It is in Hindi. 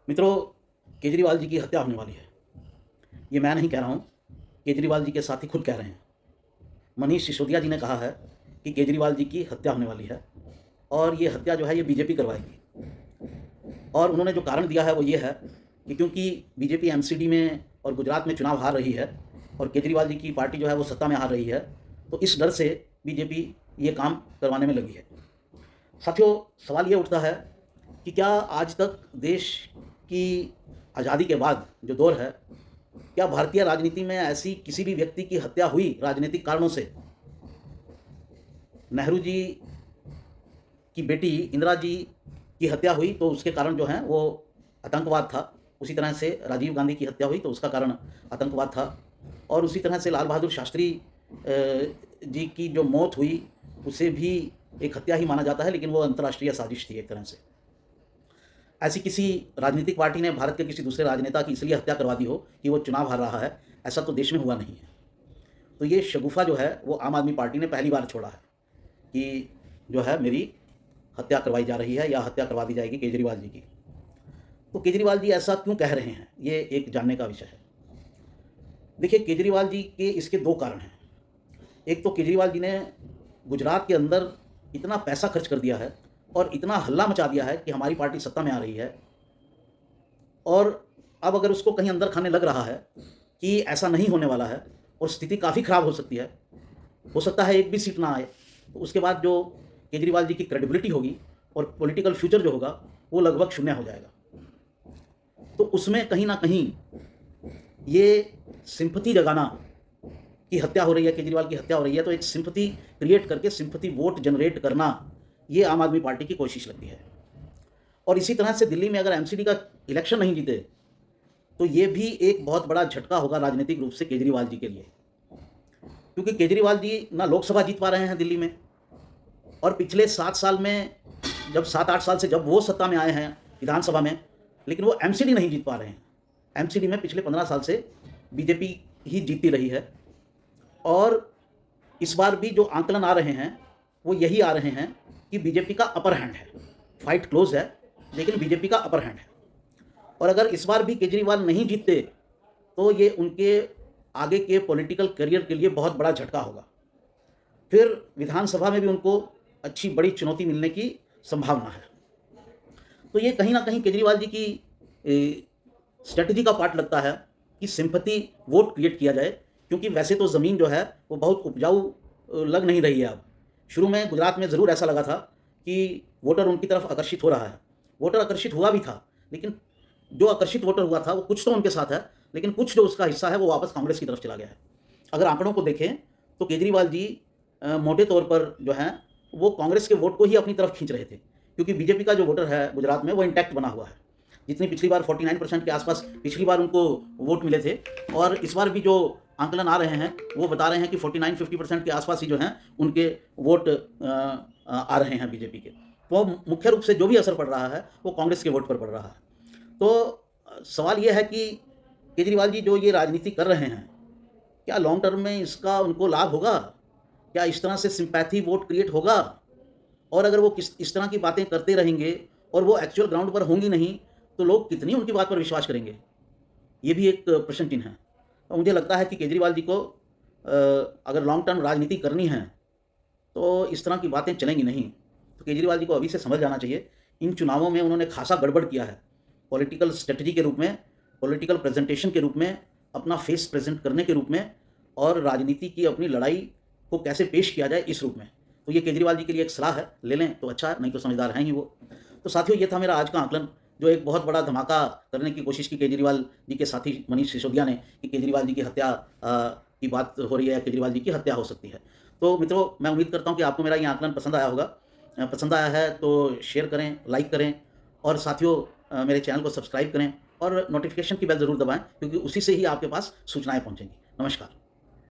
मित्रों, केजरीवाल जी की हत्या होने वाली है। ये मैं नहीं कह रहा हूँ, केजरीवाल जी के साथी खुद कह रहे हैं। मनीष सिसोदिया जी ने कहा है कि केजरीवाल जी की हत्या होने वाली है और ये हत्या जो है ये बीजेपी करवाएगी। और उन्होंने जो कारण दिया है वो ये है कि क्योंकि बीजेपी एमसीडी में और गुजरात में चुनाव हार रही है और केजरीवाल जी की पार्टी जो है वो सत्ता में हार रही है, तो इस डर से बीजेपी ये काम करवाने में लगी है। साथियों, सवाल ये उठता है कि क्या आज तक देश की आज़ादी के बाद जो दौर है, क्या भारतीय राजनीति में ऐसी किसी भी व्यक्ति की हत्या हुई राजनीतिक कारणों से? नेहरू जी की बेटी इंदिरा जी की हत्या हुई तो उसके कारण जो है वो आतंकवाद था। उसी तरह से राजीव गांधी की हत्या हुई तो उसका कारण आतंकवाद था। और उसी तरह से लाल बहादुर शास्त्री जी की जो मौत हुई उसे भी एक हत्या ही माना जाता है, लेकिन वो अंतर्राष्ट्रीय साजिश थी एक तरह से। ऐसी किसी राजनीतिक पार्टी ने भारत के किसी दूसरे राजनेता की इसलिए हत्या करवा दी हो कि वो चुनाव हार रहा है, ऐसा तो देश में हुआ नहीं है। तो ये शगुफा जो है वो आम आदमी पार्टी ने पहली बार छोड़ा है कि जो है मेरी हत्या करवाई जा रही है या हत्या करवा दी जाएगी केजरीवाल जी की। तो केजरीवाल जी ऐसा क्यों कह रहे हैं, ये एक जानने का विषय है। देखिए, केजरीवाल जी के इसके दो कारण हैं। एक तो केजरीवाल जी ने गुजरात के अंदर इतना पैसा खर्च कर दिया है और इतना हल्ला मचा दिया है कि हमारी पार्टी सत्ता में आ रही है, और अब अगर उसको कहीं अंदर खाने लग रहा है कि ऐसा नहीं होने वाला है और स्थिति काफ़ी ख़राब हो सकती है, हो सकता है एक भी सीट ना आए, तो उसके बाद जो केजरीवाल जी की क्रेडिबिलिटी होगी और पॉलिटिकल फ्यूचर जो होगा वो लगभग शून्य हो जाएगा। तो उसमें कहीं ना कहीं ये सिंपथी जगाना की हत्या हो रही है, केजरीवाल की हत्या हो रही है, तो एक सिंपथी क्रिएट करके सिंपथी वोट जनरेट करना, ये आम आदमी पार्टी की कोशिश लगती है। और इसी तरह से दिल्ली में अगर एमसीडी का इलेक्शन नहीं जीते तो ये भी एक बहुत बड़ा झटका होगा राजनीतिक रूप से केजरीवाल जी के लिए, क्योंकि केजरीवाल जी ना लोकसभा जीत पा रहे हैं दिल्ली में, और पिछले 7 साल में, जब 7-8 साल से जब वो सत्ता में आए हैं विधानसभा में, लेकिन वो एमसीडी नहीं जीत पा रहे हैं। एमसीडी में पिछले 15 साल से बीजेपी ही जीतती रही है। और इस बार भी जो आंकलन आ रहे हैं वो यही आ रहे हैं कि बीजेपी का अपर हैंड है। फाइट क्लोज है, लेकिन बीजेपी का अपर हैंड है। और अगर इस बार भी केजरीवाल नहीं जीतते तो ये उनके आगे के पॉलिटिकल करियर के लिए बहुत बड़ा झटका होगा। फिर विधानसभा में भी उनको अच्छी बड़ी चुनौती मिलने की संभावना है। तो ये कहीं ना कहीं केजरीवाल जी की स्ट्रेटजी का पार्ट लगता है कि सिंपैथी वोट क्रिएट किया जाए, क्योंकि वैसे तो ज़मीन जो है वो बहुत उपजाऊ लग नहीं रही है अब। शुरू में गुजरात में ज़रूर ऐसा लगा था कि वोटर उनकी तरफ आकर्षित हो रहा है, वोटर आकर्षित हुआ भी था, लेकिन जो आकर्षित वोटर हुआ था वो कुछ तो उनके साथ है, लेकिन कुछ जो उसका हिस्सा है वो वापस कांग्रेस की तरफ चला गया है। अगर आंकड़ों को देखें तो केजरीवाल जी मोटे तौर पर जो है वो कांग्रेस के वोट को ही अपनी तरफ खींच रहे थे, क्योंकि बीजेपी का जो वोटर है गुजरात में वो इंटैक्ट बना हुआ है। जितनी पिछली बार 49% के आसपास पिछली बार उनको वोट मिले थे, और इस बार भी जो आंकलन आ रहे हैं वो बता रहे हैं कि 49-50% के आसपास ही जो हैं उनके वोट आ रहे हैं बीजेपी के। तो मुख्य रूप से जो भी असर पड़ रहा है वो कांग्रेस के वोट पर पड़ रहा है। तो सवाल ये है कि केजरीवाल जी जो ये राजनीति कर रहे हैं, क्या लॉन्ग टर्म में इसका उनको लाभ होगा? क्या इस तरह से सिंपैथी वोट क्रिएट होगा? और अगर वो इस तरह की बातें करते रहेंगे और वो एक्चुअल ग्राउंड पर होंगी नहीं, तो लोग कितनी उनकी बात पर विश्वास करेंगे? ये भी एक प्रश्न चिन्ह है। तो मुझे लगता है कि केजरीवाल जी को अगर लॉन्ग टर्म राजनीति करनी है तो इस तरह की बातें चलेंगी नहीं। तो केजरीवाल जी को अभी से समझ जाना चाहिए, इन चुनावों में उन्होंने खासा गड़बड़ किया है। पॉलिटिकल स्ट्रेटजी के रूप में, पॉलिटिकल प्रेजेंटेशन के रूप में, अपना फेस प्रेजेंट करने के रूप में, और राजनीति की अपनी लड़ाई को कैसे पेश किया जाए इस रूप में। तो ये केजरीवाल जी के लिए एक सलाह है, ले लें तो अच्छा है, नहीं तो समझदार हैं ही वो। तो साथियों, ये था मेरा आज का आंकलन, जो एक बहुत बड़ा धमाका करने की कोशिश की केजरीवाल जी के साथी मनीष सिसोदिया ने, कि केजरीवाल जी की हत्या की बात हो रही है, केजरीवाल जी की हत्या हो सकती है। तो मित्रों, मैं उम्मीद करता हूँ कि आपको मेरा ये आंकलन पसंद आया होगा। पसंद आया है तो शेयर करें, लाइक करें, और साथियों मेरे चैनल को सब्सक्राइब करें और नोटिफिकेशन की बेल ज़रूर दबाएं, क्योंकि उसी से ही आपके पास सूचनाएं पहुंचेंगी। नमस्कार।